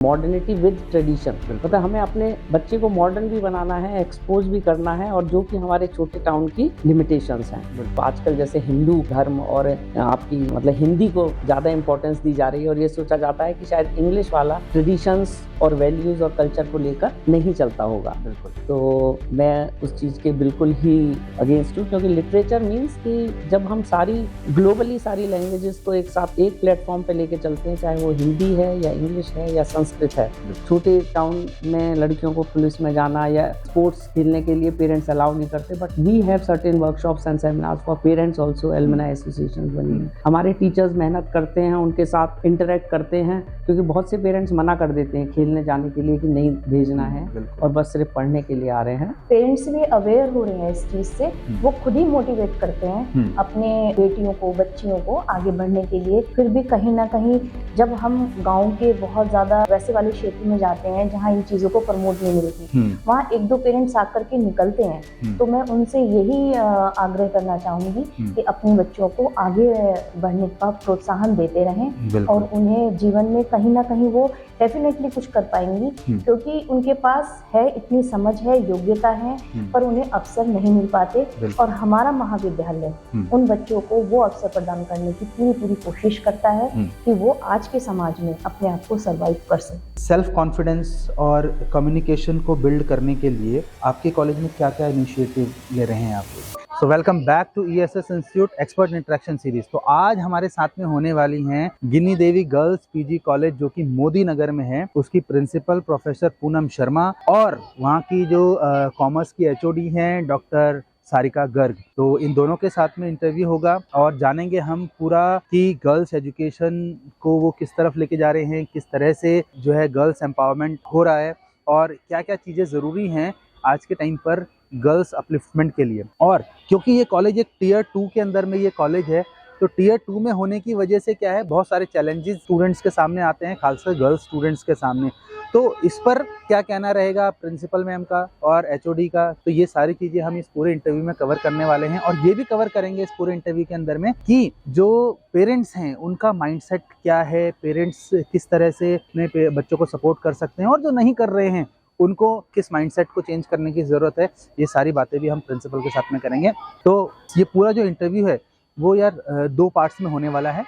Modernity with tradition, मतलब हमें अपने बच्चे को मॉडर्न भी बनाना है, एक्सपोज भी करना है, और जो कि हमारे छोटे टाउन की लिमिटेशंस हैं। तो आजकल जैसे हिंदू धर्म और आपकी मतलब हिंदी को ज़्यादा इंपॉर्टेंस दी जा रही है, और ये सोचा जाता है कि शायद इंग्लिश वाला ट्रेडिशंस और वैल्यूज़ और कल्चर को लेकर नहीं चलता होगा। बिल्कुल। तो मैं उस चीज़ के बिल्कुल ही अगेंस्ट हूँ, क्योंकि लिटरेचर मीन्स कि जब हम सारी ग्लोबली सारी लैंग्वेजेस को एक साथ एक प्लेटफॉर्म पे लेके चलते हैं, चाहे वो हिंदी है या इंग्लिश है या संस्कृत है। छोटे टाउन में लड़कियों को पुलिस में जाना या स्पोर्ट्स खेलने के लिए पेरेंट्स अलाउ नहीं करते, but we have certain workshops and seminars for parents also. Alumni associations बनी है, हमारे टीचर्स मेहनत करते हैं, उनके साथ इंटरेक्ट करते हैं, क्योंकि बहुत से पेरेंट्स मना कर देते हैं खेलने जाने के लिए कि नहीं भेजना है और बस सिर्फ पढ़ने के लिए आ रहे हैं। पेरेंट्स भी अवेयर हो रहे हैं इस चीज से, वो खुद ही मोटिवेट करते हैं अपने बेटियों को, बच्चियों को आगे बढ़ने के लिए। फिर भी कहीं ना कहीं जब हम गांव के बहुत ज्यादा वैसे वाले क्षेत्र में जाते हैं जहां इन चीजों को प्रमोट नहीं मिलती, वहाँ एक दो पेरेंट्स आकर के निकलते हैं। तो मैं उनसे यही आग्रह करना चाहूंगी कि अपने बच्चों को आगे बढ़ने का प्रोत्साहन देते रहें, और उन्हें जीवन में कहीं ना कहीं वो डेफिनेटली कुछ कर पाएंगी, क्योंकि उनके पास है, इतनी समझ है, योग्यता है, पर उन्हें अवसर नहीं मिल पाते। और हमारा महाविद्यालय उन बच्चों को वो अवसर प्रदान करने की पूरी कोशिश करता है कि वो आज के समाज में अपने आप को सर्वाइव कर सके। सेल्फ कॉन्फिडेंस और कम्युनिकेशन को बिल्ड करने के लिए आपके कॉलेज में क्या क्या इनिशिएटिव ले रहे हैं आप? So welcome back to ESS institute expert interaction series. तो आज हमारे साथ में होने वाली हैं Gini Devi girls PG college, जो कि मोदी नगर में है, उसकी प्रिंसिपल प्रोफेसर पूनम शर्मा, और वहाँ की जो कॉमर्स की HOD हैं डॉक्टर सारिका गर्ग। तो इन दोनों के साथ में इंटरव्यू होगा और जानेंगे हम पूरा कि गर्ल्स एजुकेशन को वो किस तरफ लेके जा रहे हैं, किस तरह से जो है गर्ल्स एम्पावरमेंट हो रहा है, और क्या क्या चीज़ें ज़रूरी हैं आज के टाइम पर गर्ल्स अपलिफ्टमेंट के लिए। और क्योंकि ये कॉलेज एक टियर 2 के अंदर में ये कॉलेज है, तो टियर 2 में होने की वजह से क्या है, बहुत सारे चैलेंजेस स्टूडेंट्स के सामने आते हैं, खासकर गर्ल्स स्टूडेंट्स के सामने। तो इस पर क्या कहना रहेगा प्रिंसिपल मैम का और HOD का, तो ये सारी चीज़ें हम इस पूरे इंटरव्यू में कवर करने वाले हैं। और ये भी कवर करेंगे इस पूरे इंटरव्यू के अंदर में कि जो पेरेंट्स हैं उनका माइंडसेट क्या है, पेरेंट्स किस तरह से अपने बच्चों को सपोर्ट कर सकते हैं, और जो नहीं कर रहे हैं उनको किस माइंडसेट को चेंज करने की ज़रूरत है। ये सारी बातें भी हम प्रिंसिपल के साथ में करेंगे। तो ये पूरा जो इंटरव्यू है वो यार 2 पार्ट्स में होने वाला है।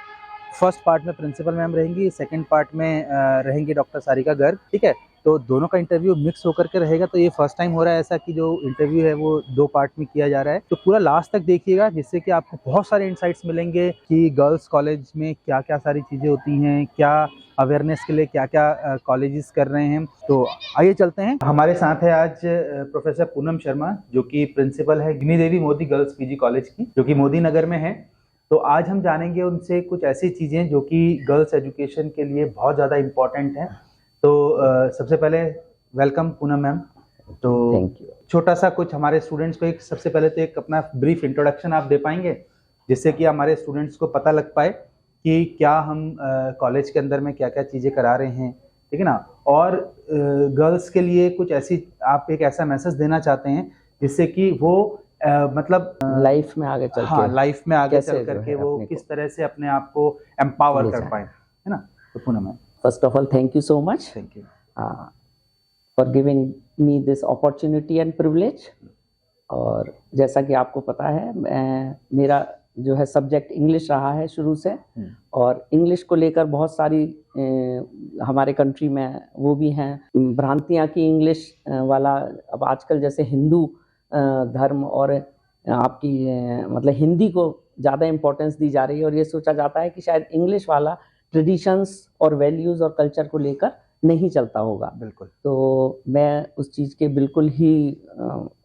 फर्स्ट पार्ट में प्रिंसिपल मैम रहेंगी, सेकंड पार्ट में रहेंगी डॉक्टर सारिका गर्ग, ठीक है। तो दोनों का इंटरव्यू मिक्स होकर के रहेगा। तो ये फर्स्ट टाइम हो रहा है ऐसा कि जो इंटरव्यू है वो 2 पार्ट में किया जा रहा है। तो पूरा लास्ट तक देखिएगा, जिससे कि आपको बहुत सारे इंसाइट्स मिलेंगे कि गर्ल्स कॉलेज में क्या क्या सारी चीज़ें होती हैं, क्या अवेयरनेस के लिए क्या क्या कॉलेजेस कर रहे हैं। तो आइए चलते हैं। हमारे साथ है आज प्रोफेसर पूनम शर्मा, जो कि प्रिंसिपल है गिनी देवी मोदी गर्ल्स पीजी कॉलेज की, जो कि मोदी नगर में है। तो आज हम जानेंगे उनसे कुछ ऐसी चीज़ें जो कि गर्ल्स एजुकेशन के लिए बहुत ज़्यादा इम्पोर्टेंट हैं। तो सबसे पहले वेलकम पूनम मैम। तो थैंक यू। छोटा सा कुछ हमारे स्टूडेंट्स को सबसे पहले तो एक अपना ब्रीफ इंट्रोडक्शन आप दे पाएंगे, जिससे कि हमारे स्टूडेंट्स को पता लग पाए कि क्या हम कॉलेज के अंदर में क्या क्या चीज़ें करा रहे हैं, ठीक है ना। और गर्ल्स के लिए कुछ ऐसी आप एक ऐसा मैसेज देना चाहते हैं जिससे कि वो मतलब लाइफ में आगे चल के, लाइफ में आगे चल करके वो किस तरह से अपने आप को एम्पावर कर पाए, है ना। तो Poonam ma'am, first of all thank you so much thank you for giving me this opportunity and privilege. और जैसा कि आपको पता है, मेरा जो है सब्जेक्ट इंग्लिश रहा है शुरू से, और इंग्लिश को लेकर बहुत सारी हमारे कंट्री में वो भी हैं भ्रांतियाँ कि इंग्लिश वाला, अब आजकल जैसे हिंदू धर्म और आपकी मतलब हिंदी को ज़्यादा इम्पोर्टेंस दी जा रही है, और ये सोचा जाता है कि शायद इंग्लिश वाला ट्रेडिशंस और वैल्यूज़ और कल्चर को लेकर नहीं चलता होगा। बिल्कुल। तो मैं उस चीज़ के बिल्कुल ही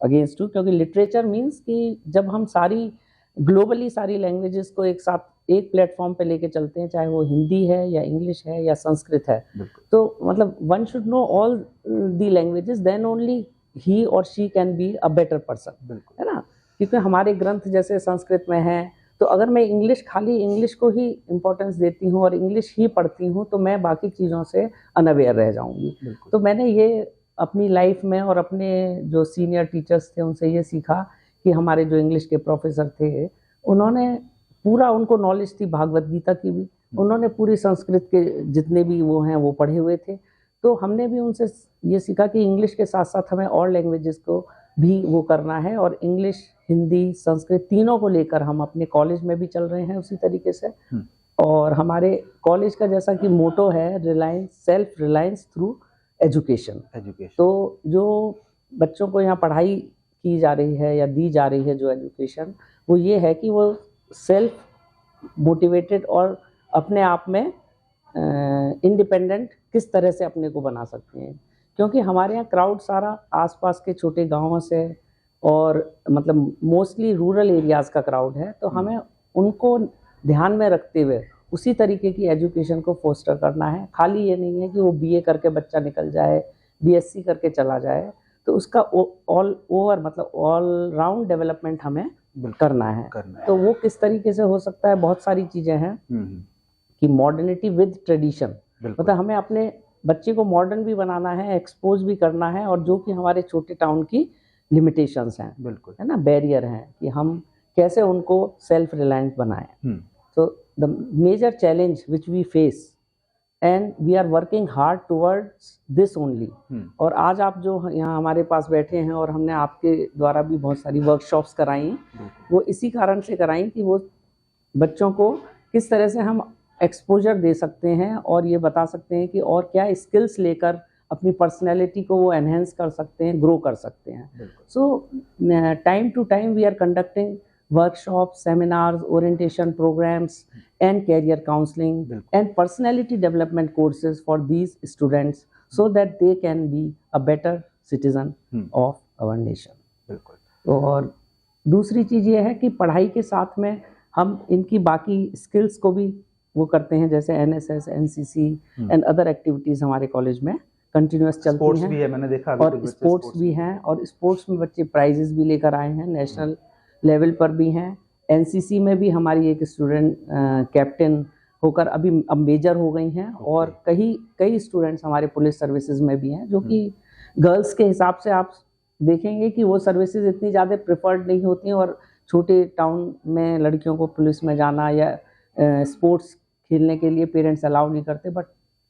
अगेंस्ट हूँ, क्योंकि लिटरेचर मीन्स कि जब हम सारी ग्लोबली सारी लैंग्वेजेस को एक साथ एक प्लेटफॉर्म पे लेके चलते हैं, चाहे वो हिंदी है या इंग्लिश है या संस्कृत है, तो मतलब one should know all the languages, then only he और she can be a better person, है ना। क्योंकि हमारे ग्रंथ जैसे संस्कृत में है, तो अगर मैं खाली इंग्लिश को ही इम्पोर्टेंस देती हूँ और इंग्लिश ही पढ़ती हूँ, तो मैं बाकी चीज़ों से अनअवेयर रह जाऊँगी। तो मैंने ये अपनी लाइफ में और अपने जो सीनियर टीचर्स थे उनसे ये सीखा कि हमारे जो इंग्लिश के प्रोफेसर थे, उन्होंने पूरा, उनको नॉलेज थी भागवत गीता की भी, उन्होंने पूरी संस्कृत के जितने भी वो हैं वो पढ़े हुए थे। तो हमने भी उनसे ये सीखा कि इंग्लिश के साथ साथ हमें और लैंग्वेजेस को भी वो करना है, और इंग्लिश, हिंदी, संस्कृत तीनों को लेकर हम अपने कॉलेज में भी चल रहे हैं उसी तरीके से। और हमारे कॉलेज का जैसा कि मोटो है, Reliance, self reliance through education. तो जो बच्चों को यहाँ पढ़ाई की जा रही है या दी जा रही है जो एजुकेशन, वो ये है कि वो सेल्फ मोटिवेटेड और अपने आप में इंडिपेंडेंट किस तरह से अपने को बना सकते हैं। क्योंकि हमारे यहाँ क्राउड सारा आसपास के छोटे गांवों से और मतलब मोस्टली रूरल एरियाज़ का क्राउड है, तो हमें उनको ध्यान में रखते हुए उसी तरीके की एजुकेशन को फोस्टर करना है। खाली ये नहीं है कि वो बीए करके बच्चा निकल जाए, बीएससी करके चला जाए, तो उसका ऑल ओवर मतलब ऑल राउंड डेवलपमेंट हमें करना है। तो वो किस तरीके से हो सकता है, बहुत सारी चीज़ें हैं कि मॉडर्निटी विद ट्रेडिशन, मतलब हमें अपने बच्चे को मॉडर्न भी बनाना है, एक्सपोज भी करना है, और जो कि हमारे छोटे टाउन की लिमिटेशंस हैं, बिल्कुल है ना, बैरियर हैं, कि हम कैसे उनको सेल्फ रिलायंट बनाएं। तो the major challenge which we face and we are working hard towards this only. और आज आप जो यहाँ हमारे पास बैठे हैं और हमने आपके द्वारा भी बहुत सारी वर्कशॉप्स कराई हैं, वो इसी कारण से कराई कि वो बच्चों को किस तरह से हम एक्सपोजर दे सकते हैं और ये बता सकते हैं कि और क्या स्किल्स लेकर अपनी पर्सनैलिटी को वो एनहेंस कर सकते हैं, ग्रो कर सकते हैं। So time to time we are conducting workshops, seminars, orientation programs and career counseling and personality development courses for these students so that they can be a better citizen of our nation। और दूसरी चीज़ ये है कि पढ़ाई के साथ में हम इनकी बाकी स्किल्स को भी वो करते हैं, जैसे NSS, NCC and other activities हमारे कॉलेज में कंटिन्यूस चलती हैं। भी है, मैंने देखा, और स्पोर्ट्स भी हैं, और स्पोर्ट्स में बच्चे प्राइजेस भी लेकर आए हैं, नेशनल लेवल पर भी हैं। एनसीसी में भी हमारी एक स्टूडेंट कैप्टन होकर अभी अब मेजर हो गई हैं, और कई स्टूडेंट्स हमारे पुलिस सर्विसेज में भी हैं, जो कि गर्ल्स के हिसाब से आप देखेंगे कि वो सर्विसेज इतनी ज़्यादा प्रेफर्ड नहीं होती हैं, और छोटे टाउन में लड़कियों को पुलिस में जाना या स्पोर्ट्स खेलने के लिए पेरेंट्स अलाउ नहीं करते। But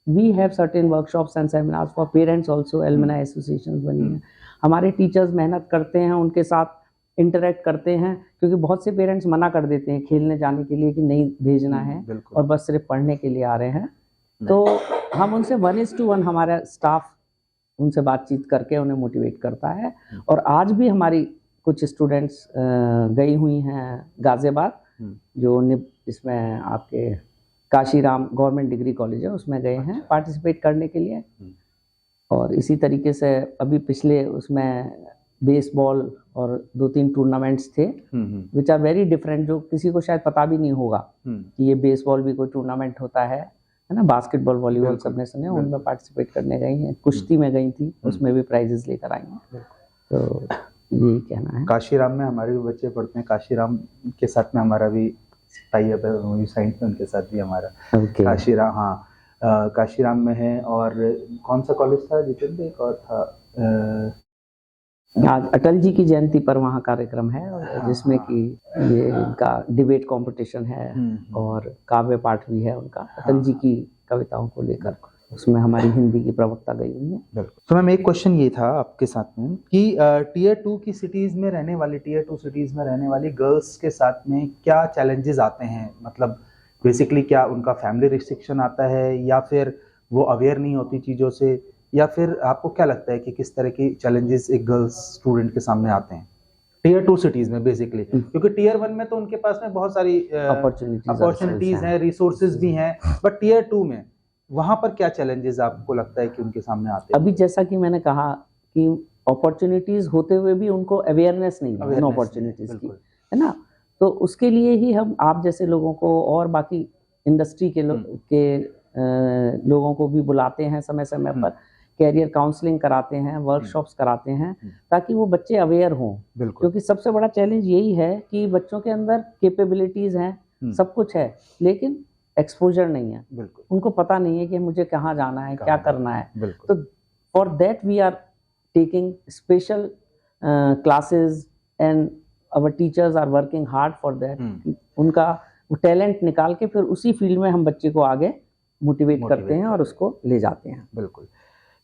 we have certain workshops and seminars for parents also, alumni associations बनी हैं, हमारे टीचर्स मेहनत करते हैं, उनके साथ इंटरेक्ट करते हैं, क्योंकि बहुत से पेरेंट्स मना कर देते हैं खेलने जाने के लिए कि नहीं भेजना है और बस सिर्फ पढ़ने के लिए आ रहे हैं। तो हम उनसे 1:1 हमारा स्टाफ उनसे बातचीत करके उन्हें मोटिवेट करता है। और आज भी हमारी कुछ स्टूडेंट्स गई हुई हैं गाजियाबाद, जो इसमें आपके काशीराम गवर्नमेंट डिग्री कॉलेज है, उसमें गए हैं पार्टिसिपेट करने के लिए। और इसी तरीके से अभी पिछले उसमें बेसबॉल और 2-3 टूर्नामेंट्स थे विच आर वेरी डिफरेंट, जो किसी को शायद पता भी नहीं होगा कि ये बेसबॉल भी कोई टूर्नामेंट होता है ना। बास्केटबॉल, वॉलीबॉल सबने सुने, उनमें पार्टिसिपेट करने गई हैं। कुश्ती में गई थी, उसमें भी प्राइजेस लेकर आई हैं। तो यही कहना है। काशीराम में हमारे भी बच्चे पढ़ते हैं, काशीराम के साथ में हमारा भी टाई अप है, साइंस में उनके साथ भी हमारा काशीराम, हाँ काशीराम में है। और कौन सा कॉलेज था जितेंद्र, एक और था, आज अटल जी की जयंती पर वहाँ कार्यक्रम है, जिसमें कि ये इनका डिबेट कंपटीशन है और काव्य पाठ भी है उनका, अटल जी की कविताओं को लेकर, उसमें हमारी हिंदी की प्रवक्ता गई हुई है। तो मैम एक क्वेश्चन ये था आपके साथ में कि टीयर 2 की सिटीज़ में रहने वाली, टीयर 2 सिटीज़ में रहने वाली गर्ल्स के साथ में क्या चैलेंजेस आते हैं? मतलब बेसिकली क्या उनका फैमिली रिस्ट्रिक्शन आता है, या फिर वो अवेयर नहीं होती चीज़ों से, या फिर आपको क्या लगता है कि किस तरह की चैलेंजेस एक गर्ल्स स्टूडेंट के सामने आते हैं टीयर 2 सिटीज में बेसिकली? क्योंकि टीयर 1 में तो उनके पास में बहुत सारी अपॉर्चुनिटीज हैं, रिसोर्सेज भी हैं, बट टीयर 2 में वहां पर क्या चैलेंजेस आपको लगता है कि उनके सामने आते हैं? अभी जैसा कि मैंने कहा कि अपॉर्चुनिटीज होते हुए भी उनको अवेयरनेस नहीं है उन अपॉर्चुनिटीज की, है ना। तो उसके लिए ही हम आप जैसे लोगों को और बाकी इंडस्ट्री के लोगों को भी बुलाते हैं, समय समय पर कैरियर काउंसलिंग कराते हैं, वर्कशॉप्स कराते हैं, ताकि वो बच्चे अवेयर हों। क्योंकि सबसे बड़ा चैलेंज यही है कि बच्चों के अंदर कैपेबिलिटीज हैं, सब कुछ है, लेकिन एक्सपोजर नहीं है, उनको पता नहीं है कि मुझे कहाँ जाना है, क्या करना है। तो for that we are taking special classes and our teachers are working hard for that. उनका टैलेंट निकाल के फिर उसी फील्ड में हम बच्चे को आगे मोटिवेट करते हैं और उसको ले जाते हैं। बिल्कुल।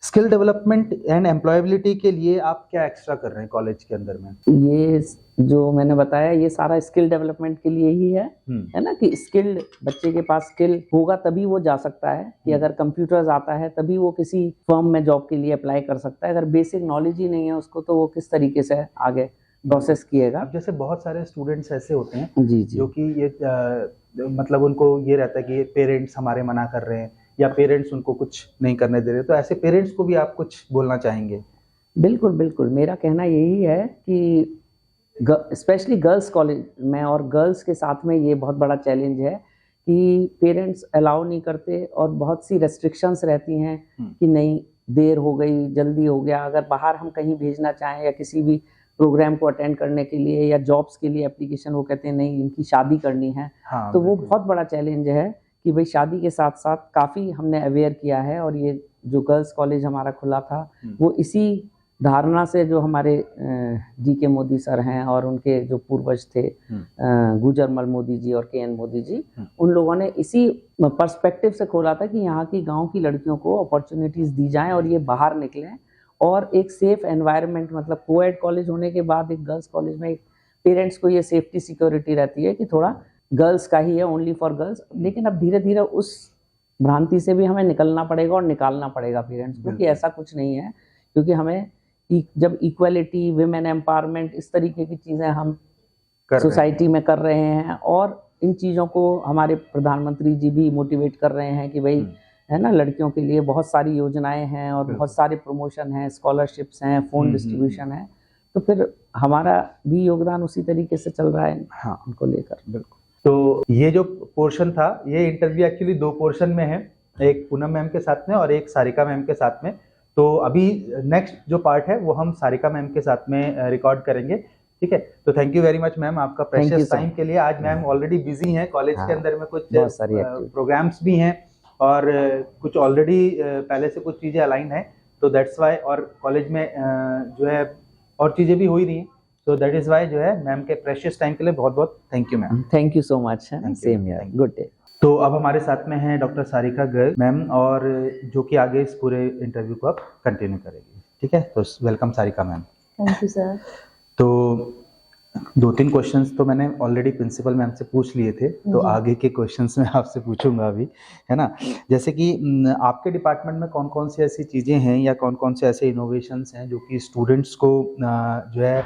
स्किल डेवलपमेंट एंड एम्प्लॉयबिलिटी के लिए आप क्या एक्स्ट्रा कर रहे हैं कॉलेज के अंदर में? ये जो मैंने बताया ये सारा स्किल डेवलपमेंट के लिए ही है ना, कि स्किल्ड बच्चे के पास स्किल होगा तभी वो जा सकता है, कि अगर कंप्यूटर्स आता है तभी वो किसी फर्म में जॉब के लिए अप्लाई कर सकता है। अगर बेसिक नॉलेज ही नहीं है उसको तो वो किस तरीके से आगे प्रोसेस किएगा। अब जैसे बहुत सारे स्टूडेंट्स ऐसे होते हैं जी जो कि ये मतलब उनको ये रहता है कि पेरेंट्स हमारे मना कर रहे हैं या पेरेंट्स उनको कुछ नहीं करने दे रहे, तो ऐसे पेरेंट्स को भी आप कुछ बोलना चाहेंगे? बिल्कुल बिल्कुल, मेरा कहना यही है कि स्पेशली गर्ल्स कॉलेज में और गर्ल्स के साथ में ये बहुत बड़ा चैलेंज है कि पेरेंट्स अलाउ नहीं करते और बहुत सी रेस्ट्रिक्शंस रहती हैं कि नहीं देर हो गई, जल्दी हो गया। अगर बाहर हम कहीं भेजना चाहें या किसी भी प्रोग्राम को अटेंड करने के लिए या जॉब्स के लिए एप्लीकेशन, वो कहते हैं नहीं इनकी शादी करनी है। हाँ, तो वो बहुत बड़ा चैलेंज है कि भाई शादी के साथ साथ काफ़ी हमने अवेयर किया है। और ये जो गर्ल्स कॉलेज हमारा खुला था वो इसी धारणा से, जो हमारे DK मोदी सर हैं और उनके जो पूर्वज थे गुजरमल मोदी जी और KN मोदी जी, उन लोगों ने इसी पर्सपेक्टिव से खोला था कि यहाँ की गांव की लड़कियों को अपॉर्चुनिटीज़ दी जाएं और ये बाहर निकलें और एक सेफ एनवायरनमेंट, मतलब कोएड कॉलेज होने के बाद एक गर्ल्स कॉलेज में एक पेरेंट्स को ये सेफ्टी सिक्योरिटी रहती है कि थोड़ा गर्ल्स का ही है, ओनली फॉर गर्ल्स। लेकिन अब धीरे धीरे उस भ्रांति से भी हमें निकलना पड़ेगा और निकालना पड़ेगा पेरेंट्स को कि ऐसा कुछ नहीं है, क्योंकि हमें जब इक्वलिटी, विमेन एम्पावरमेंट, इस तरीके की चीज़ें हम सोसाइटी में कर रहे हैं और इन चीज़ों को हमारे प्रधानमंत्री जी भी मोटिवेट कर रहे हैं कि भाई है ना, लड़कियों के लिए बहुत सारी योजनाएं हैं और बहुत सारे प्रमोशन हैं, स्कॉलरशिप्स हैं, फोन डिस्ट्रीब्यूशन है, तो फिर हमारा भी योगदान उसी तरीके से चल रहा है। हाँ, उनको लेकर। बिल्कुल। तो ये जो पोर्शन था, ये इंटरव्यू एक्चुअली 2 पोर्शन में है, एक पूनम मैम के साथ में और एक सारिका मैम के साथ में। तो अभी नेक्स्ट जो पार्ट है वो हम सारिका मैम के साथ में रिकॉर्ड करेंगे, ठीक है? तो thank you very much ma'am आपका प्रेशियस टाइम के लिए। आज मैम ऑलरेडी बिजी हैं, कॉलेज के अंदर में कुछ प्रोग्राम्स भी हैं और कुछ ऑलरेडी पहले से कुछ चीज़ें अलाइन है, तो दैट्स वाई, और कॉलेज में जो है और चीज़ें भी हो ही रही हैं, तो दैट इज़ वाई जो है मैम के प्रेशियस टाइम के लिए बहुत बहुत thank you ma'am. Thank you so much, same here, good day. तो अब हमारे साथ में हैं डॉक्टर सारिका गर्ग मैम, और जो कि आगे इस पूरे इंटरव्यू को आप कंटिन्यू करेगी, ठीक है? तो welcome Sarika ma'am. Thank you sir. तो 2-3 क्वेश्चंस तो मैंने ऑलरेडी प्रिंसिपल मैम से पूछ लिए थे, तो आगे के क्वेश्चंस मैं आपसे पूछूंगा अभी, है ना? जैसे कि आपके डिपार्टमेंट में कौन कौन सी ऐसी चीज़ें हैं या कौन कौन से ऐसे इनोवेशंस हैं जो कि स्टूडेंट्स को जो है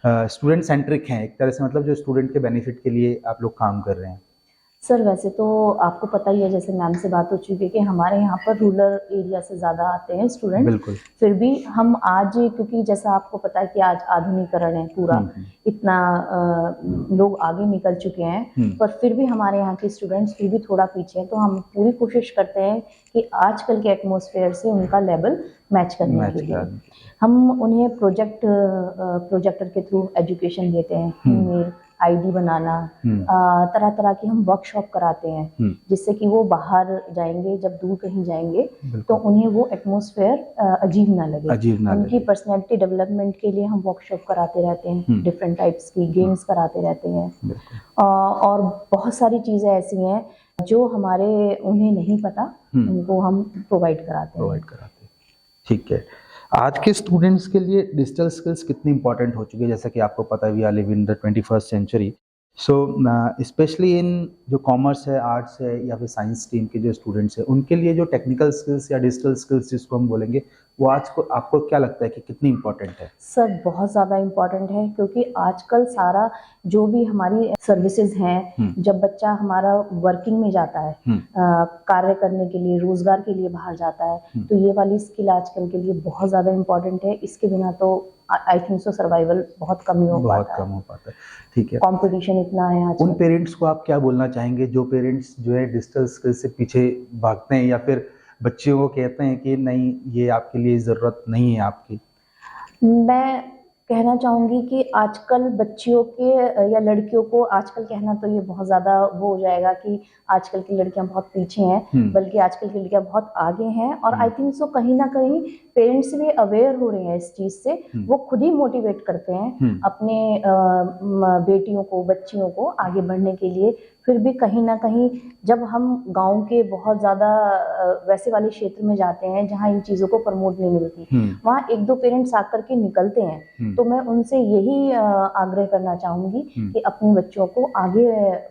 स्टूडेंट सेंट्रिक हैं एक तरह से, मतलब जो स्टूडेंट के बेनिफिट के लिए आप लोग काम कर रहे हैं? सर वैसे तो आपको पता ही है, जैसे मैम से बात हो चुकी है कि हमारे यहाँ पर रूरल एरिया से ज़्यादा आते हैं स्टूडेंट। बिल्कुल। फिर भी हम आज, क्योंकि जैसा आपको पता है कि आज आधुनिकीकरण है पूरा, इतना लोग आगे निकल चुके हैं, पर फिर भी हमारे यहाँ के स्टूडेंट्स फिर भी थोड़ा पीछे हैं। तो हम पूरी कोशिश करते हैं कि आजकल के एटमॉस्फेयर से उनका लेवल मैच करने के लिए हम उन्हें प्रोजेक्टर के थ्रू एजुकेशन देते हैं, ID बनाना, तरह तरह की हम वर्कशॉप कराते हैं, जिससे कि वो बाहर जाएंगे, जब दूर कहीं जाएंगे तो उन्हें वो एटमॉस्फेयर अजीब ना लगे। उनकी पर्सनैलिटी डेवलपमेंट के लिए हम वर्कशॉप कराते रहते हैं, डिफरेंट टाइप्स की गेम्स कराते रहते हैं, और बहुत सारी चीज़ें ऐसी हैं जो हमारे उन्हें नहीं पता, उनको हम प्रोवाइड कराते हैं। ठीक है। आज के स्टूडेंट्स के लिए डिजिटल स्किल्स कितनी इंपॉर्टेंट हो चुकी है? जैसा कि आपको पता है, we are living in the 21st century, so specially in जो कॉमर्स है, आर्ट्स है या फिर साइंस स्ट्रीम के जो स्टूडेंट्स हैं, उनके लिए जो टेक्निकल स्किल्स या डिजिटल स्किल्स जिसको हम बोलेंगे, वो आज को आपको क्या लगता है कि कितनी इंपॉर्टेंट है? सर बहुत ज़्यादा इम्पॉर्टेंट है, क्योंकि आजकल सारा जो भी हमारी सर्विसेज हैं, जब बच्चा हमारा वर्किंग में जाता है, कार्य करने के लिए, रोजगार के लिए बाहर जाता है, तो ये वाली स्किल आजकल के लिए बहुत ज़्यादा इम्पॉर्टेंट है। इसके बिना तो आई थिंक सो सर्वाइवल बहुत कम हो पाता है। ठीक है, कंपटीशन इतना है आज। उन पेरेंट्स को आप क्या बोलना चाहेंगे जो पेरेंट्स जो है डिजिटल स्किल से पीछे भागते हैं या फिर बच्चियों को कहते हैं कि नहीं ये आपके लिए ज़रूरत नहीं है आपकी? मैं कहना चाहूँगी कि आजकल बच्चियों के या लड़कियों को, आजकल कहना तो ये बहुत ज़्यादा वो हो जाएगा कि आजकल की लड़कियां बहुत पीछे हैं, बल्कि आजकल की लड़कियां बहुत आगे हैं। और आई थिंक सो कहीं ना कहीं पेरेंट्स भी अवेयर हो रहे हैं इस चीज़ से, वो खुद ही मोटिवेट करते हैं अपने बेटियों को, बच्चियों को आगे बढ़ने के लिए। फिर भी कहीं ना कहीं जब हम गांव के बहुत ज़्यादा वैसे वाले क्षेत्र में जाते हैं जहां इन चीज़ों को प्रमोट नहीं मिलती, वहां एक दो पेरेंट्स आकर के निकलते हैं, तो मैं उनसे यही आग्रह करना चाहूँगी कि अपने बच्चों को आगे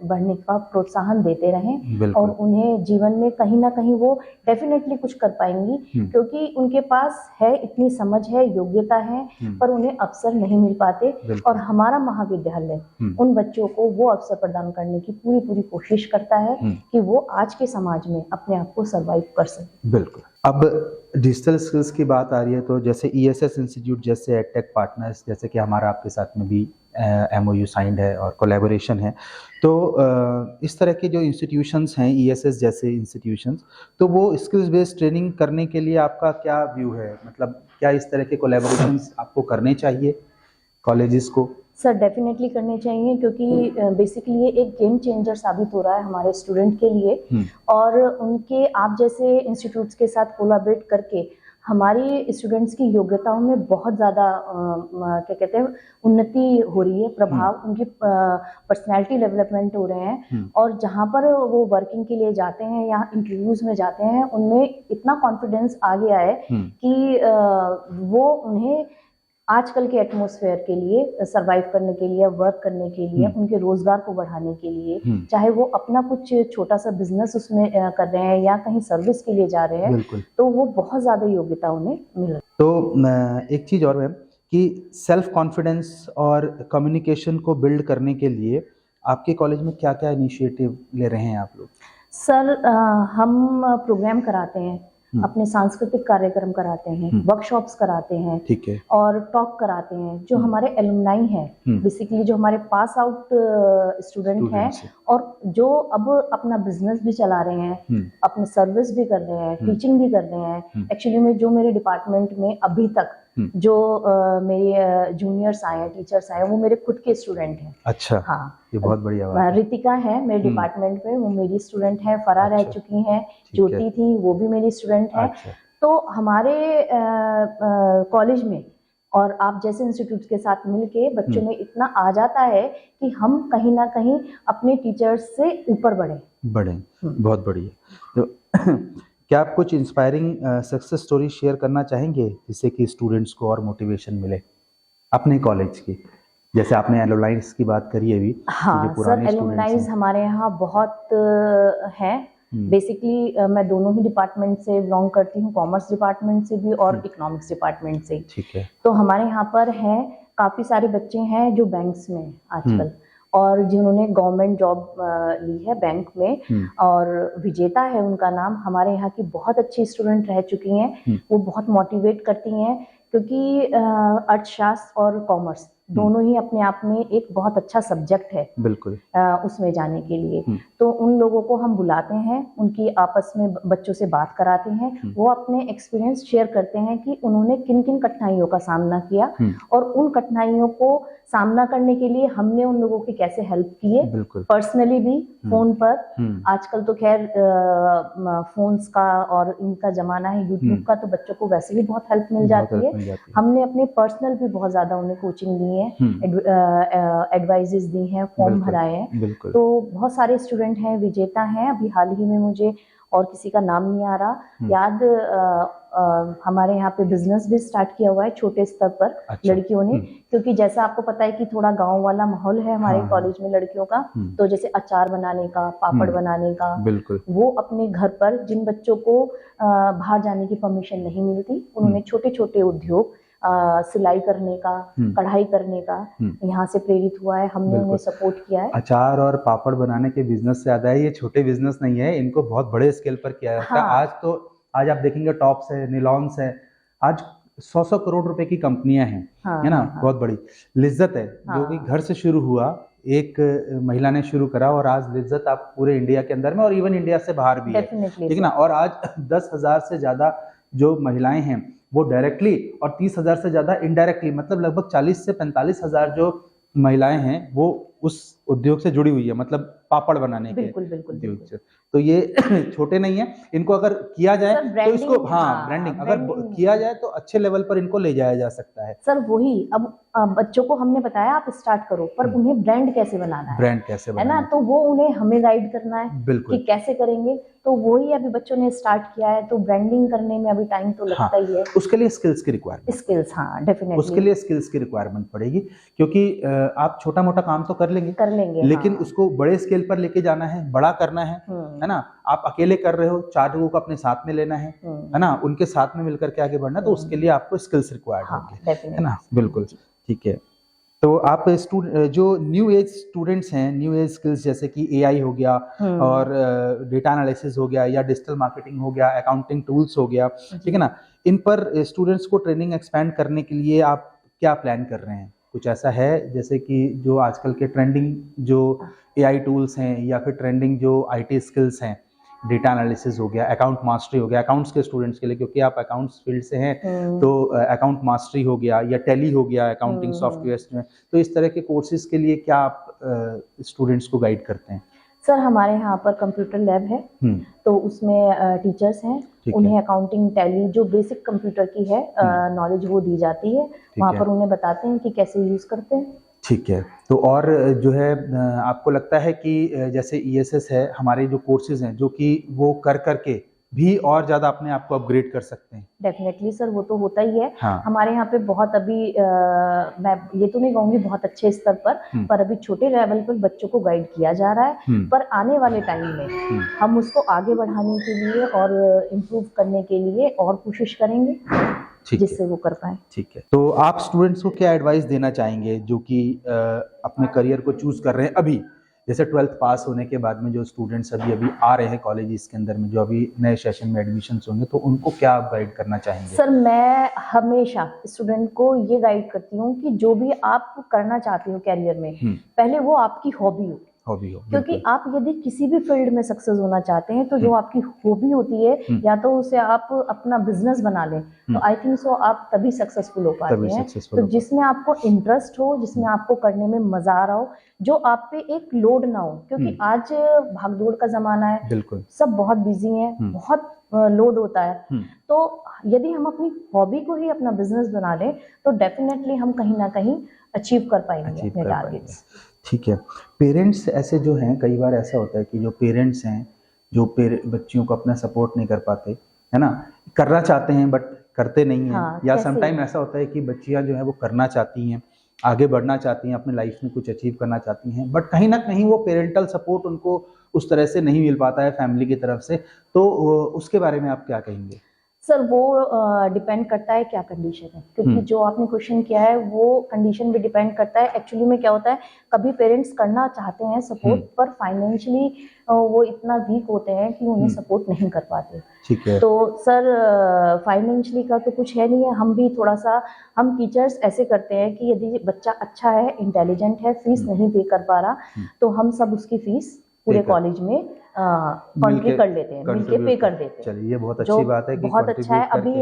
बढ़ने का प्रोत्साहन देते रहें और उन्हें जीवन में कहीं ना कहीं वो डेफिनेटली कुछ कर पाएंगी, क्योंकि उनके पास है, इतनी समझ है, योग्यता है, पर उन्हें अवसर नहीं मिल पाते। और हमारा महाविद्यालय उन बच्चों को वो अवसर प्रदान करने की पूरी कोशिश करता है कि वो आज के समाज में अपने आप को सर्वाइव कर सके। बिल्कुल। अब डिजिटल स्किल्स की बात आ रही है तो जैसे ईएसएस इंस्टीट्यूट जैसे एडटेक पार्टनर्स, जैसे कि हमारा आपके साथ में भी एमओयू साइंड है और कोलैबोरेशन है, तो इस तरह के जो इंस्टीट्यूशंस हैं ईएसएस जैसे इंस्टीट्यूशंस, तो वो स्किल्स बेस्ड ट्रेनिंग करने के लिए आपका क्या व्यू है? मतलब क्या इस तरह के कोलैबोरेशंस आपको करने चाहिए कॉलेजेस को? सर डेफिनेटली करने चाहिए, क्योंकि बेसिकली ये एक गेम चेंजर साबित हो रहा है हमारे स्टूडेंट के लिए, और उनके आप जैसे इंस्टीट्यूट्स के साथ कोलैबोरेट करके हमारी स्टूडेंट्स की योग्यताओं में बहुत ज़्यादा क्या कहते हैं उन्नति हो रही है, प्रभाव उनकी पर्सनैलिटी डेवलपमेंट हो रहे हैं, और जहाँ पर वो वर्किंग के लिए जाते हैं या इंटरव्यूज में जाते हैं उनमें इतना कॉन्फिडेंस आ गया है कि वो उन्हें आजकल के एटमॉस्फेयर के लिए सर्वाइव करने के लिए, वर्क करने के लिए, उनके रोजगार को बढ़ाने के लिए, चाहे वो अपना कुछ छोटा सा बिजनेस उसमें कर रहे हैं या कहीं सर्विस के लिए जा रहे हैं, तो वो बहुत ज़्यादा योग्यता उन्हें मिल रही है। तो एक चीज़ और मैम कि सेल्फ कॉन्फिडेंस और कम्युनिकेशन को बिल्ड करने के लिए आपके कॉलेज में क्या क्या इनिशिएटिव ले रहे हैं आप लोग? सर हम प्रोग्राम कराते हैं, अपने सांस्कृतिक कार्यक्रम कराते हैं, वर्कशॉप्स कराते हैं, ठीक है, और टॉक कराते हैं। जो हमारे एलुमनाई हैं, बेसिकली जो हमारे पास आउट स्टूडेंट हैं और जो अब अपना बिजनेस भी चला रहे हैं, अपने सर्विस भी कर रहे हैं, टीचिंग भी कर रहे हैं। एक्चुअली में जो मेरे डिपार्टमेंट में अभी तक जो मेरे जूनियर्स आए हैं, टीचर्स आए हैं, वो मेरे खुद के स्टूडेंट हैं। अच्छा, हाँ, ये बहुत बढ़िया बात है। रितिका है मेरे डिपार्टमेंट में, वो मेरी स्टूडेंट है। फराह रह चुकी हैं, ज्योति थी, वो भी मेरी स्टूडेंट है। तो हमारे कॉलेज में और आप जैसे इंस्टीट्यूट के साथ मिलके बच्चों में इतना आ जाता है कि हम कहीं ना कहीं अपने टीचर्स से ऊपर बढ़े। बहुत बढ़िया। तो क्या आप कुछ इंस्पायरिंग सक्सेस स्टोरी शेयर करना चाहेंगे जिससे कि स्टूडेंट्स को और मोटिवेशन मिले अपने कॉलेज की? जैसे आपने एलुमनाइज की बात करी है अभी। हाँ सर, एलुमनाइज हमारे यहाँ बहुत हैं। बेसिकली मैं दोनों ही डिपार्टमेंट से बिलोंग करती हूँ, कॉमर्स डिपार्टमेंट से भी और इकोनॉमिक्स डिपार्टमेंट से। ठीक है। तो हमारे यहाँ पर हैं काफ़ी सारे बच्चे हैं जो बैंक्स में आजकल, और जिन्होंने गवर्नमेंट जॉब ली है बैंक में, और विजेता है उनका नाम। हमारे यहाँ की बहुत अच्छी स्टूडेंट रह चुकी हैं, वो बहुत मोटिवेट करती हैं, क्योंकि अर्थशास्त्र और कॉमर्स दोनों ही अपने आप में एक बहुत अच्छा सब्जेक्ट है बिल्कुल उसमें जाने के लिए। तो उन लोगों को हम बुलाते हैं, उनकी आपस में बच्चों से बात कराते हैं, वो अपने एक्सपीरियंस शेयर करते हैं कि उन्होंने किन किन कठिनाइयों का सामना किया और उन कठिनाइयों को सामना करने के लिए हमने उन लोगों की कैसे हेल्प की है, पर्सनली भी, फोन पर। आजकल तो खैर फोन्स का और इनका जमाना है, यूट्यूब का, तो बच्चों को वैसे भी बहुत हेल्प मिल जाती है। हमने अपने पर्सनल भी बहुत ज्यादा उन्हें कोचिंग दी है, एडवाइजेस दी हैं, फॉर्म भराए हैं। तो बहुत सारे स्टूडेंट हैं, विजेता हैं। अभी हाल ही में मुझे और किसी का नाम नहीं आ रहा याद, हमारे यहाँ पे बिजनेस भी स्टार्ट किया हुआ है छोटे स्तर पर। अच्छा। लड़कियों ने, क्योंकि जैसा आपको पता है कि थोड़ा गांव वाला माहौल है हमारे कॉलेज में लड़कियों का, तो जैसे अचार बनाने का, पापड़ बनाने का, बिल्कुल वो अपने घर पर जिन बच्चों को बाहर जाने की परमिशन नहीं मिलती, उन्होंने छोटे छोटे उद्योग, सिलाई करने का, कढ़ाई करने का, यहाँ से प्रेरित हुआ है, हमने उन्हें सपोर्ट किया है। अचार और पापड़ बनाने के बिजनेस से याद है, ये छोटे बिजनेस नहीं है, इनको बहुत बड़े स्केल पर किया जाता है। आज आप देखेंगे टॉप्स है, निलॉन्स है, आज 100-100 करोड़ रुपए की कंपनियां हैं, है ना। बहुत बड़ी लिज्जत है, जो कि घर से शुरू हुआ, एक महिला ने शुरू करा, और आज लिज्जत आप पूरे इंडिया के अंदर में और इवन इंडिया से बाहर भी है, ठीक है ना। और आज 10,000 से ज्यादा जो महिलाएं हैं वो डायरेक्टली और 30,000 से ज्यादा इनडायरेक्टली, मतलब लगभग 40 से 45,000 जो महिलाएं हैं वो उस उद्योग से जुड़ी हुई है। मतलब पापड़ बनाने के बिल्कुल बिल्कुल बिल्कुल। उद्योग। तो ये छोटे नहीं है, इनको अगर किया जाए सर तो ब्रांडिंग, इसको ब्रांडिंग अगर किया जाए तो अच्छे लेवल पर इनको ले जाया जा सकता है। सर वही अब बच्चों को हमने बताया आप स्टार्ट करो, पर उन्हें ब्रांड कैसे बनाना है, ब्रांड कैसे है ना, बनाना तो वो उन्हें हमें गाइड करना है बिल्कुल कि कैसे करेंगे। तो वही अभी बच्चों ने स्टार्ट किया है, तो ब्रांडिंग करने में अभी टाइम तो लगता ही है। उसके लिए स्किल्स की रिक्वायरमेंट, स्किल्स, हाँ डेफिनेटली उसके लिए स्किल्स की रिक्वायरमेंट पड़ेगी, क्योंकि आप छोटा मोटा काम तो कर लेंगे लेकिन हाँ। उसको बड़े स्केल पर लेके जाना है, बड़ा करना है ना। आप अकेले कर रहे हो, 4 लोगों को अपने साथ में लेना है ना, उनके साथ में मिलकर के आगे बढ़ना, तो उसके लिए आपको स्किल्स रिक्वायर्ड होंगे, है ना। बिल्कुल ठीक है। तो आप जो न्यू एज स्टूडेंट्स हैं, न्यू एज स्किल्स जैसे कि एआई हो गया और डेटा एनालिसिस हो गया या डिजिटल मार्केटिंग हो गया, अकाउंटिंग टूल्स हो गया, ठीक है ना, इन पर स्टूडेंट्स को ट्रेनिंग एक्सपैंड करने के लिए आप क्या प्लान कर रहे हैं? कुछ ऐसा है जैसे कि जो आजकल के ट्रेंडिंग जो एआई टूल्स हैं या फिर ट्रेंडिंग जो आईटी स्किल्स हैं, डेटा एनालिसिस हो गया, अकाउंट मास्टरी हो गया, अकाउंट्स के स्टूडेंट्स के लिए, क्योंकि आप अकाउंट्स फील्ड से हैं, तो अकाउंट मास्टरी हो गया या टैली हो गया अकाउंटिंग सॉफ्टवेयर में, तो इस तरह के कोर्सेज के लिए क्या आप स्टूडेंट्स को गाइड करते हैं? सर हमारे यहाँ पर कंप्यूटर लैब है, तो उसमें टीचर्स हैं, उन्हें अकाउंटिंग टैली जो बेसिक कंप्यूटर की है नॉलेज वो दी जाती है, वहाँ पर उन्हें बताते हैं कि कैसे यूज करते हैं। ठीक है। तो और जो है आपको लगता है कि जैसे ईएसएस है, हमारे जो कोर्सेज हैं जो कि वो कर करके भी और ज्यादा अपने आप को अपग्रेड कर सकते हैं? डेफिनेटली सर, वो तो होता ही है। हाँ। हमारे यहाँ पे बहुत अभी मैं ये तो नहीं कहूँगी बहुत अच्छे स्तर पर अभी छोटे लेवल पर बच्चों को गाइड किया जा रहा है, पर आने वाले टाइम में हम उसको आगे बढ़ाने के लिए और इम्प्रूव करने के लिए और कोशिश करेंगे जिससे वो कर पाए। ठीक है। तो आप स्टूडेंट्स को क्या एडवाइस देना चाहेंगे जो कि अपने करियर को चूज कर रहे हैं अभी, जैसे 12th पास होने के बाद में जो स्टूडेंट्स अभी आ रहे हैं कॉलेजेस के अंदर में, जो अभी नए सेशन में एडमिशन होंगे, तो उनको क्या आप गाइड करना चाहेंगे? सर मैं हमेशा स्टूडेंट को ये गाइड करती हूँ कि जो भी आप करना चाहते हो कैरियर में, पहले वो आपकी हॉबी हो, क्योंकि आप यदि किसी भी फील्ड में सक्सेस होना चाहते हैं तो जो आपकी हॉबी होती है, या तो उसे आप अपना बिजनेस बना लें, तो आई थिंक सो आप तभी सक्सेसफुल हो पाते हैं। तो जिसमें आपको इंटरेस्ट हो, जिसमें आपको करने में मजा आ रहा हो, जो आप पे एक लोड ना हो, क्योंकि आज भागदौड़ का जमाना है, बिल्कुल सब बहुत बिजी हैं, बहुत लोड होता है। तो यदि हम अपनी हॉबी को ही अपना बिजनेस बना लें तो डेफिनेटली हम कहीं ना कहीं अचीव कर पाएंगे अपने टारगेट्स। ठीक है। पेरेंट्स ऐसे जो हैं, कई बार ऐसा होता है कि जो पेरेंट्स हैं जो बच्चियों को अपना सपोर्ट नहीं कर पाते, है ना, करना चाहते हैं बट करते नहीं हैं। या समटाइम ऐसा होता है कि बच्चियां जो है वो करना चाहती हैं, आगे बढ़ना चाहती हैं, अपने लाइफ में कुछ अचीव करना चाहती हैं, बट कहीं ना कहीं वो पेरेंटल सपोर्ट उनको उस तरह से नहीं मिल पाता है फैमिली की तरफ से, तो उसके बारे में आप क्या कहेंगे? सर वो डिपेंड करता है क्या कंडीशन है, क्योंकि जो आपने क्वेश्चन किया है वो कंडीशन भी डिपेंड करता है। एक्चुअली में क्या होता है, कभी पेरेंट्स करना चाहते हैं सपोर्ट, पर फाइनेंशियली वो इतना वीक होते हैं कि उन्हें सपोर्ट नहीं कर पाते। ठीक है। तो सर फाइनेंशियली का तो कुछ है नहीं है, हम भी थोड़ा सा, हम टीचर्स ऐसे करते हैं कि यदि बच्चा अच्छा है, इंटेलिजेंट है, फीस नहीं पे कर पा रहा, तो हम सब उसकी फीस पूरे कॉलेज में कॉन्ट्री कर लेते हैं, मिलके पे कर देते हैं। चलिए ये बहुत अच्छी बात है कि बहुत अच्छा है। अभी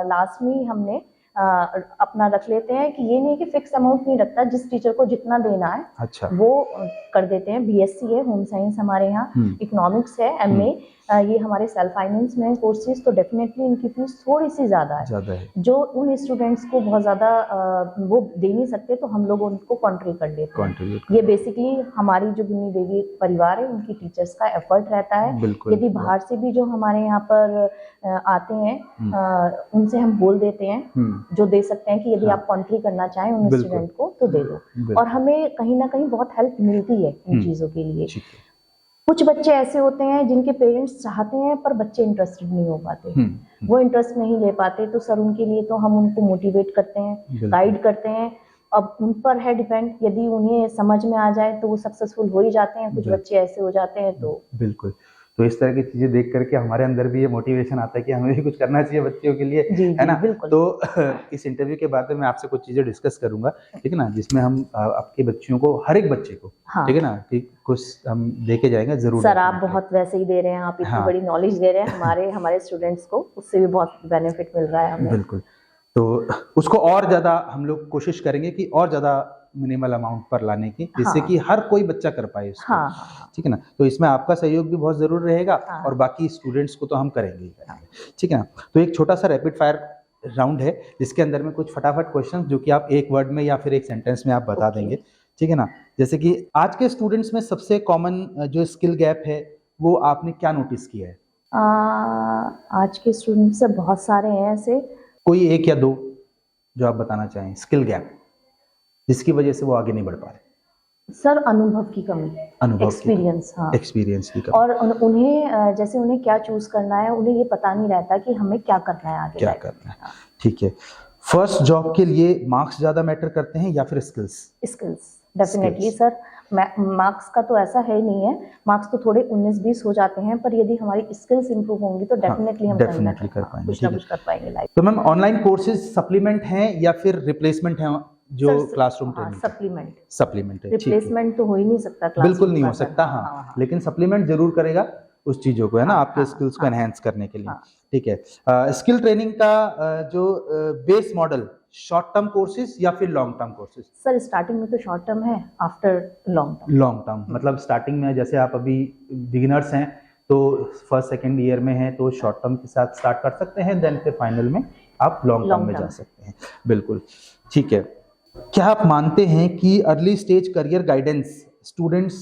लास्ट में हमने अपना रख लेते हैं कि ये नहीं कि फिक्स अमाउंट नहीं रखता, जिस टीचर को जितना देना है अच्छा वो कर देते हैं। बीएससी है, होम साइंस हमारे यहाँ, इकोनॉमिक्स है, एमए, ये हमारे सेल्फ फाइनेंस में कोर्सेज, तो डेफिनेटली इनकी फीस थोड़ी सी ज्यादा है, जो उन स्टूडेंट्स को बहुत ज्यादा वो दे नहीं सकते, तो हम लोग उनको कॉन्ट्री कर लेते हैं। ये बेसिकली हमारी जो गिनी देवी परिवार है उनकी टीचर्स का एफर्ट रहता है। यदि बाहर से भी जो हमारे यहाँ पर आते हैं उनसे हम बोल देते हैं जो दे सकते हैं कि यदि आप कॉन्ट्री करना चाहें उन स्टूडेंट को तो दे दो, और हमें कहीं ना कहीं बहुत हेल्प मिलती है इन चीजों के लिए। कुछ बच्चे ऐसे होते हैं जिनके पेरेंट्स चाहते हैं पर बच्चे इंटरेस्टेड नहीं हो पाते, वो इंटरेस्ट नहीं ले पाते, तो सर उनके लिए तो हम उनको मोटिवेट करते हैं, गाइड करते हैं। अब उन पर है डिपेंड, यदि उन्हें समझ में आ जाए तो वो सक्सेसफुल हो ही जाते हैं, कुछ बच्चे ऐसे हो जाते हैं। तो बिल्कुल, तो इस तरह की चीजें देख करके हमारे अंदर भी ये मोटिवेशन आता है कि हमें भी कुछ करना चाहिए बच्चियों के लिए, है ना। तो इस इंटरव्यू के बाद में मैं आपसे कुछ चीजें डिस्कस करूंगा, ठीक है ना, जिसमें हम आपके बच्चियों को, हर एक बच्चे को, ठीक है ना, कि कुछ हम देके जाएंगे जरूर। सर आप बहुत वैसे ही दे रहे हैं, आप इतनी बड़ी नॉलेज दे रहे हैं हमारे स्टूडेंट्स को, उससे भी बहुत बेनिफिट मिल रहा है हमें। बिल्कुल। तो उसको और ज़्यादा हम लोग कोशिश करेंगे कि और ज़्यादा मिनिमल अमाउंट पर लाने की, जिससे हाँ। कि हर कोई बच्चा कर पाए इसको। हाँ हाँ ठीक है ना, तो इसमें आपका सहयोग भी बहुत ज़रूर रहेगा हाँ। और बाकी स्टूडेंट्स को तो हम करेंगे ही करेंगे। ठीक है ना, तो एक छोटा सा रैपिड फायर राउंड है जिसके अंदर में कुछ फटाफट क्वेश्चन जो कि आप एक वर्ड में या फिर एक सेंटेंस में आप बता ओके। देंगे। ठीक है ना, जैसे कि आज के स्टूडेंट्स में सबसे कॉमन जो स्किल गैप है वो आपने क्या नोटिस किया है? आज के स्टूडेंट से बहुत सारे हैं ऐसे। कोई एक या दो जो आप बताना चाहें, स्किल गैप जिसकी वजह से वो आगे नहीं बढ़ पा रहे। सर अनुभव की कमी, अनुभव एक्सपीरियंस। हाँ, एक्सपीरियंस की कमी, और उन्हें जैसे उन्हें क्या चूज करना है, उन्हें ये पता नहीं रहता कि हमें क्या करना है आगे। क्या करना है। ठीक है, फर्स्ट जॉब के लिए मार्क्स ज्यादा मैटर करते हैं या फिर skills? Skills definitely sir. Marks का तो ऐसा है ही नहीं है, मार्क्स तो थोड़े 19-20 हो जाते हैं, पर यदि हमारी स्किल्स इंप्रूव होंगी तो डेफिनेटली हम डेफिनेटली कर पाएंगे। कुछ ना कुछ कर पाएंगे लाइफ। तो मैम ऑनलाइन कोर्सेज सप्लीमेंट हैं या फिर रिप्लेसमेंट हैं जो क्लासरूम ट्रेनिंग? सप्लीमेंट। सप्लीमेंट है, ठीक है। रिप्लेसमेंट तो हो ही नहीं सकता, बिल्कुल नहीं हो सकता। हाँ, लेकिन सप्लीमेंट जरूर करेगा उस चीजों को, है ना, आपके स्किल्स को एनहेंस करने के लिए। ठीक है, स्किल ट्रेनिंग का जो base model short term courses या फिर long term courses? Sir starting में तो शॉर्ट टर्म है, after long term. Long term मतलब स्टार्टिंग में जैसे आप अभी बिगिनर्स हैं तो फर्स्ट सेकंड ईयर में हैं तो शॉर्ट टर्म के साथ स्टार्ट कर सकते हैं, देन फिर फाइनल में आप लॉन्ग टर्म में जा सकते हैं। बिल्कुल ठीक है। क्या आप मानते हैं कि early stage career guidance students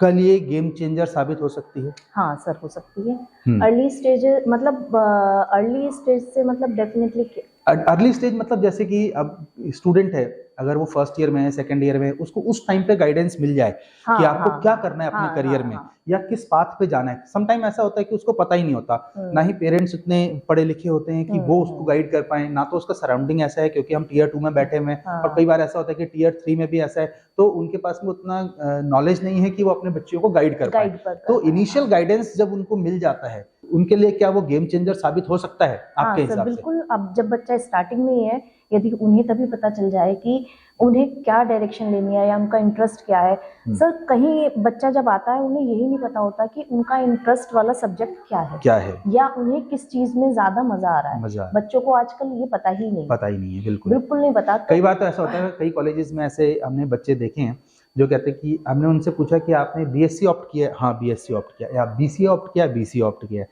के लिए गेम चेंजर साबित हो सकती है? हाँ सर, हो सकती है। अर्ली स्टेज मतलब अर्ली स्टेज से मतलब डेफिनेटली अर्ली स्टेज मतलब जैसे कि अब स्टूडेंट है, अगर वो फर्स्ट ईयर में है, सेकंड ईयर में है, उसको उस टाइम पे गाइडेंस मिल जाए कि आपको क्या करना है अपने करियर में या किस पाथ पे जाना है। समटाइम ऐसा होता है कि उसको पता ही नहीं होता, ना ही पेरेंट्स उतने पढ़े लिखे होते हैं कि वो उसको गाइड कर पाए, ना तो उसका सराउंडिंग ऐसा है क्योंकि हम टीयर 2 में बैठे हुए हैं, और कई बार ऐसा होता है कि टीयर 3 में भी ऐसा है, तो उनके पास में उतना नॉलेज नहीं है कि वो अपने बच्चों को गाइड कर पाए। तो इनिशियल गाइडेंस जब उनको मिल जाता है, उनके लिए क्या वो गेम चेंजर साबित हो सकता है आपके हिसाब से? बिल्कुल। अब जब बच्चा स्टार्टिंग में ही है, यदि उन्हें तभी पता चल जाए कि उन्हें क्या डायरेक्शन लेनी है या उनका इंटरेस्ट क्या है। सर कहीं बच्चा जब आता है उन्हें यही नहीं पता होता कि उनका इंटरेस्ट वाला सब्जेक्ट क्या है या उन्हें किस चीज में ज्यादा मजा आ रहा है। बच्चों को आजकल ये पता ही नहीं है, बिल्कुल नहीं पता। कई बार तो ऐसा होता है, कई कॉलेजेस में ऐसे हमने बच्चे देखे हैं जो कहते हैं कि हमने उनसे पूछा कि आपने बीएससी ऑप्ट किया? हाँ बीएससी ऑप्ट किया। या बीसीए ऑप्ट किया? बीसीए ऑप्ट किया।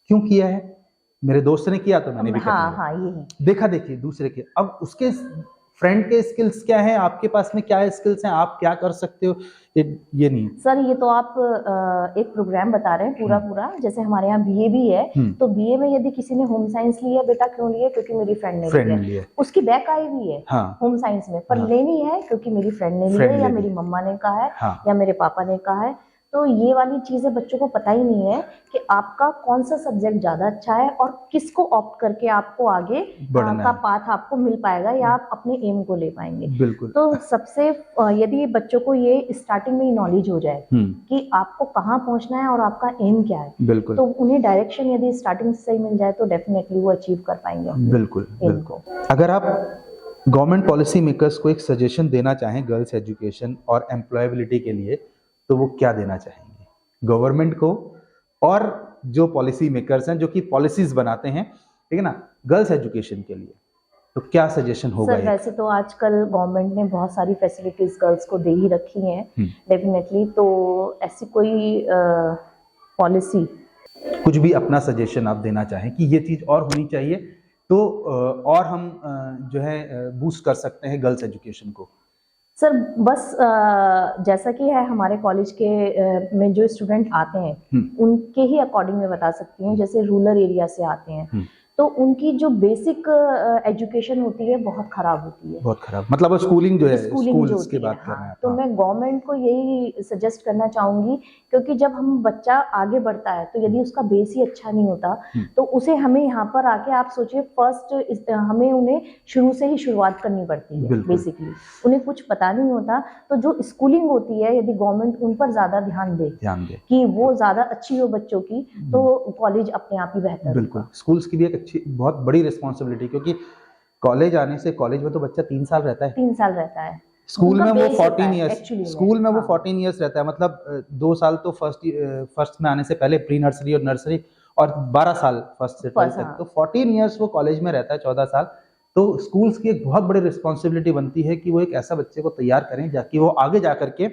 क्यों किया है? मेरे दोस्त ने किया तो मैंने भी कर लिया। यही देखा देखी दूसरे के। अब उसके फ्रेंड के स्किल्स क्या हैं, आपके पास में क्या स्किल्स हैं, आप क्या कर सकते हो, ये नहीं। सर ये तो आप एक प्रोग्राम बता रहे हैं पूरा, जैसे हमारे यहाँ बीए भी है, तो बीए में यदि किसी ने होम साइंस लिया, बेटा क्यों लिया? क्योंकि मेरी फ्रेंड ने लिया। उसकी बैक आई हुई है होम साइंस में, पर लेनी है क्योंकि मेरी फ्रेंड ने लिया या मेरी मम्मा ने कहा है या मेरे पापा ने कहा है। तो ये वाली चीजें बच्चों को पता ही नहीं है कि आपका कौन सा सब्जेक्ट ज्यादा अच्छा है और किसको ऑप्ट करके आपको आगे का पाथ आपको मिल पाएगा या आप अपने एम को ले पाएंगे। बिल्कुल। तो सबसे यदि बच्चों को ये स्टार्टिंग में ही नॉलेज हो जाए कि आपको कहाँ पहुंचना है और आपका एम क्या है, बिल्कुल, तो उन्हें डायरेक्शन यदि स्टार्टिंग से सही मिल जाए तो डेफिनेटली वो अचीव कर पाएंगे। बिल्कुल, बिल्कुल। अगर आप गवर्नमेंट पॉलिसी मेकर्स को एक सजेशन देना चाहें गर्ल्स एजुकेशन और एम्प्लॉयबिलिटी के लिए, तो वो क्या देना चाहेंगे गवर्नमेंट को और जो पॉलिसी मेकर्स हैं जो कि पॉलिसीज बनाते हैं, ठीक है ना, गर्ल्स एजुकेशन के लिए, तो क्या सजेशन होगा? सर वैसे तो आजकल गवर्नमेंट ने बहुत सारी फैसिलिटीज गर्ल्स को दे ही रखी हैं डेफिनेटली, तो ऐसी कोई पॉलिसी, कुछ भी अपना सजेशन आप देना चाहें कि ये चीज और होनी चाहिए तो और हम जो है बूस्ट कर सकते हैं गर्ल्स एजुकेशन को? सर बस जैसा कि है हमारे कॉलेज के में जो स्टूडेंट आते हैं उनके ही अकॉर्डिंग में बता सकती हूँ। जैसे रूरल एरिया से आते हैं तो उनकी जो बेसिक एजुकेशन होती है बहुत खराब होती है। बहुत खराब मतलब स्कूलिंग जो है, स्कूल्स की बात कर रहे हैं। तो मैं गवर्नमेंट को यही सजेस्ट करना चाहूंगी, क्योंकि जब हम बच्चा आगे बढ़ता है तो यदि उसका बेस ही अच्छा नहीं होता तो उसे हमें यहाँ पर आके आप सोचिए फर्स्ट हमें उन्हें शुरू से ही शुरुआत करनी पड़ती है। बेसिकली उन्हें कुछ पता नहीं होता, तो जो स्कूलिंग होती है यदि गवर्नमेंट उन पर ज्यादा ध्यान दे कि वो ज्यादा अच्छी हो बच्चों की, तो कॉलेज अपने आप ही बेहतर। बिल्कुल, स्कूल्स की भी एक बहुत बड़ी रिस्पॉन्सिबिलिटी, क्योंकि कॉलेज आने से, कॉलेज में तो बच्चा 3 साल रहता है, 3 साल रहता है, स्कूल में वो 14 ईयर्स, स्कूल में वो 14 ईयर्स रहता है, मतलब 2 साल तो फर्स्ट में आने से पहले प्री नर्सरी और नर्सरी और 12 साल फर्स्ट से 12 तक, तो 14 ईयर्स वो कॉलेज में रहता है, 14 साल, तो स्कूल्स की एक बहुत बड़ी रिस्पॉन्सिबिलिटी बनती है कि वो एक ऐसा बच्चे को तैयार करें जाकि वो आगे जा करके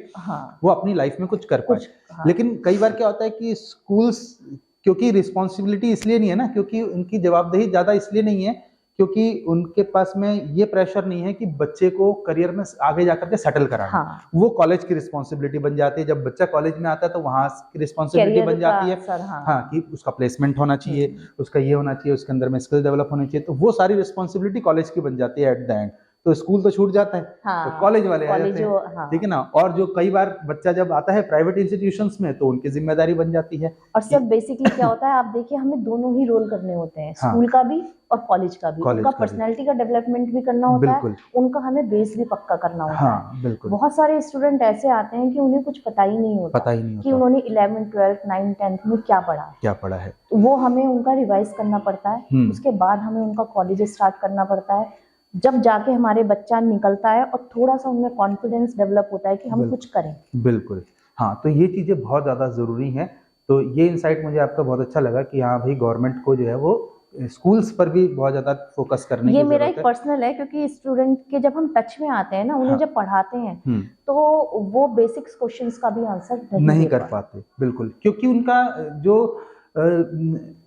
वो अपनी लाइफ में कुछ कर पाए। लेकिन कई बार क्या होता है कि स्कूल्स, क्योंकि रिस्पॉन्सिबिलिटी इसलिए नहीं है ना, क्योंकि उनकी जवाबदेही ज्यादा इसलिए नहीं है क्योंकि उनके पास में ये प्रेशर नहीं है कि बच्चे को करियर में आगे जाकर के सेटल कराना। वो कॉलेज की रिस्पॉन्सिबिलिटी बन जाती है। जब बच्चा कॉलेज में आता है तो वहां की रिस्पॉन्सिबिलिटी बन जाती है हाँ कि उसका प्लेसमेंट होना चाहिए, उसका ये होना चाहिए, उसके अंदर में स्किल डेवलप होनी चाहिए। तो वो सारी रिस्पॉन्सिबिलिटी कॉलेज की बन जाती है एट द एंड। तो स्कूल तो छूट जाता है, तो कॉलेज वाले आ जाते हैं, ठीक है ना। और जो कई बार बच्चा जब आता है प्राइवेट इंस्टीट्यूशंस में तो उनकी जिम्मेदारी बन जाती है। और सब बेसिकली क्या होता है, आप देखिए हमें दोनों ही रोल करने होते हैं, स्कूल का भी और कॉलेज का भी। उनका पर्सनैलिटी का डेवलपमेंट भी करना होता है, उनका हमें बेस भी पक्का करना होता है। बिल्कुल। बहुत सारे स्टूडेंट ऐसे आते हैं कि उन्हें कुछ पता ही नहीं होता कि उन्होंने 11th 12th 9th 10th में क्या पढ़ा है। वो हमें उनका रिवाइज करना पड़ता है, उसके बाद हमें उनका कॉलेज स्टार्ट करना पड़ता है। जब जाके हमारे बच्चा निकलता है और थोड़ा सा उनमें कॉन्फिडेंस डेवलप होता है कि हम कुछ करें। बिल्कुल हाँ, तो ये चीजें बहुत ज्यादा जरूरी हैं। तो ये इनसाइट मुझे आपका बहुत अच्छा लगा कि हाँ भाई गवर्नमेंट को जो है वो स्कूल्स पर भी बहुत ज्यादा फोकस करने की ये मेरा एक पर्सनल है, क्योंकि स्टूडेंट के जब हम टच में आते हैं ना, उन्हें जब पढ़ाते हैं तो वो बेसिक्स क्वेश्चंस का भी आंसर नहीं कर पाते। बिल्कुल, क्योंकि उनका जो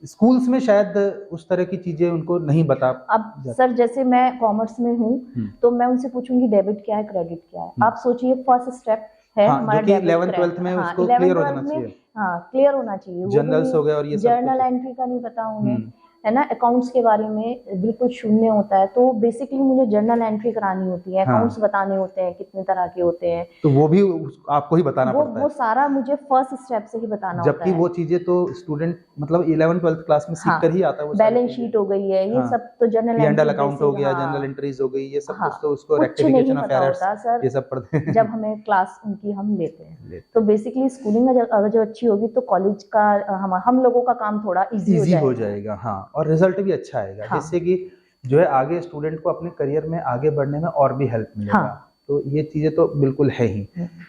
स्कूल्स में शायद उस तरह की चीजें उनको नहीं बता। अब सर जैसे मैं कॉमर्स में हूँ तो मैं उनसे पूछूंगी डेबिट क्या है, क्रेडिट क्या है। आप सोचिए फर्स्ट स्टेप है हमारा डेबिट 11th 12th में उसको क्लियर हो जाना चाहिए। क्लियर होना चाहिए। जर्नल्स हो गए और ये जर्नल एंट्री का नहीं पता उन्हें, है ना। अकाउंट्स के बारे में बिल्कुल शून्य होता है, तो बेसिकली मुझे जर्नल एंट्री करानी होती है, अकाउंट्स बताने होते हैं कितने तरह के होते हैं, तो वो भी आपको ही बताना पड़ता है। वो सारा मुझे फर्स्ट स्टेप से ही बताना होता है। जबकि वो चीजें तो स्टूडेंट मतलब 11th 12th क्लास में सीख कर ही आता है। वो बैलेंस शीट हो गई है, ये सब तो जर्नल अकाउंट हो गया, जर्नल एंट्रीज हो गई, ये सब कुछ तो उसको रेक्टिफिकेशन ऑफ एरर्स ये सब पढ़ते हैं जब हमें क्लास उनकी हम लेते हैं। तो बेसिकली स्कूलिंग अगर जो अच्छी होगी तो कॉलेज का हम लोगों का काम थोड़ा इजी हो जाएगा। हाँ, और रिजल्ट भी अच्छा आएगा, जिससे कि जो है आगे स्टूडेंट को अपने करियर में आगे बढ़ने में और भी हेल्प मिलेगा। तो ये चीजें तो बिल्कुल है ही।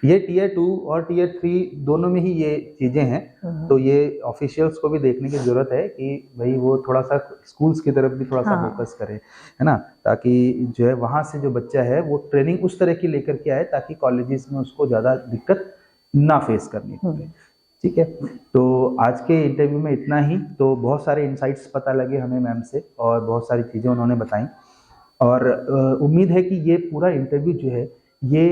ये टियर 2 और टियर 3 दोनों में ही ये चीजें हैं। तो ये ऑफिशियल्स को भी देखने की जरूरत है कि भाई वो थोड़ा सा स्कूल्स की तरफ भी थोड़ा सा फोकस करें, है ना, ताकि जो है वहां से जो बच्चा है वो ट्रेनिंग उस तरह की लेकर के आए ताकि कॉलेजेस में उसको ज्यादा दिक्कत ना फेस करनी पड़े। ठीक है, तो आज के इंटरव्यू में इतना ही। तो बहुत सारे इंसाइट्स पता लगे हमें मैम से और बहुत सारी चीज़ें उन्होंने बताई, और उम्मीद है कि ये पूरा इंटरव्यू जो है ये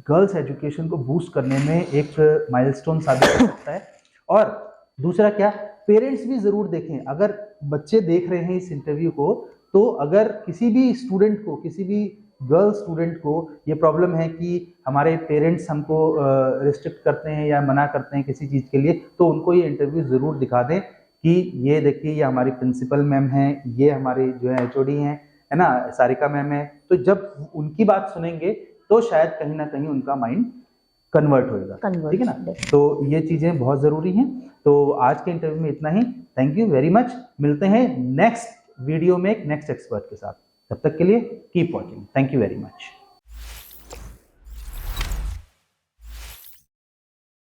गर्ल्स एजुकेशन को बूस्ट करने में एक माइलस्टोन साबित हो सकता है। और दूसरा क्या, पेरेंट्स भी ज़रूर देखें। अगर बच्चे देख रहे हैं इस इंटरव्यू को, तो अगर किसी भी स्टूडेंट को, किसी भी गर्ल स्टूडेंट को ये प्रॉब्लम है कि हमारे पेरेंट्स हमको रिस्ट्रिक्ट करते हैं या मना करते हैं किसी चीज़ के लिए, तो उनको ये इंटरव्यू ज़रूर दिखा दें कि ये देखिए ये हमारी प्रिंसिपल मैम हैं, ये हमारी जो है HOD हैं, है ना, सारिका मैम है। तो जब उनकी बात सुनेंगे तो शायद कहीं ना कहीं उनका माइंड कन्वर्ट होएगा, ठीक है ना। तो ये चीज़ें बहुत ज़रूरी हैं। तो आज के इंटरव्यू में इतना ही। Thank you very much. मिलते हैं नेक्स्ट वीडियो में एक नेक्स्ट एक्सपर्ट के साथ। तब तक के लिए keep watching. Thank you very much.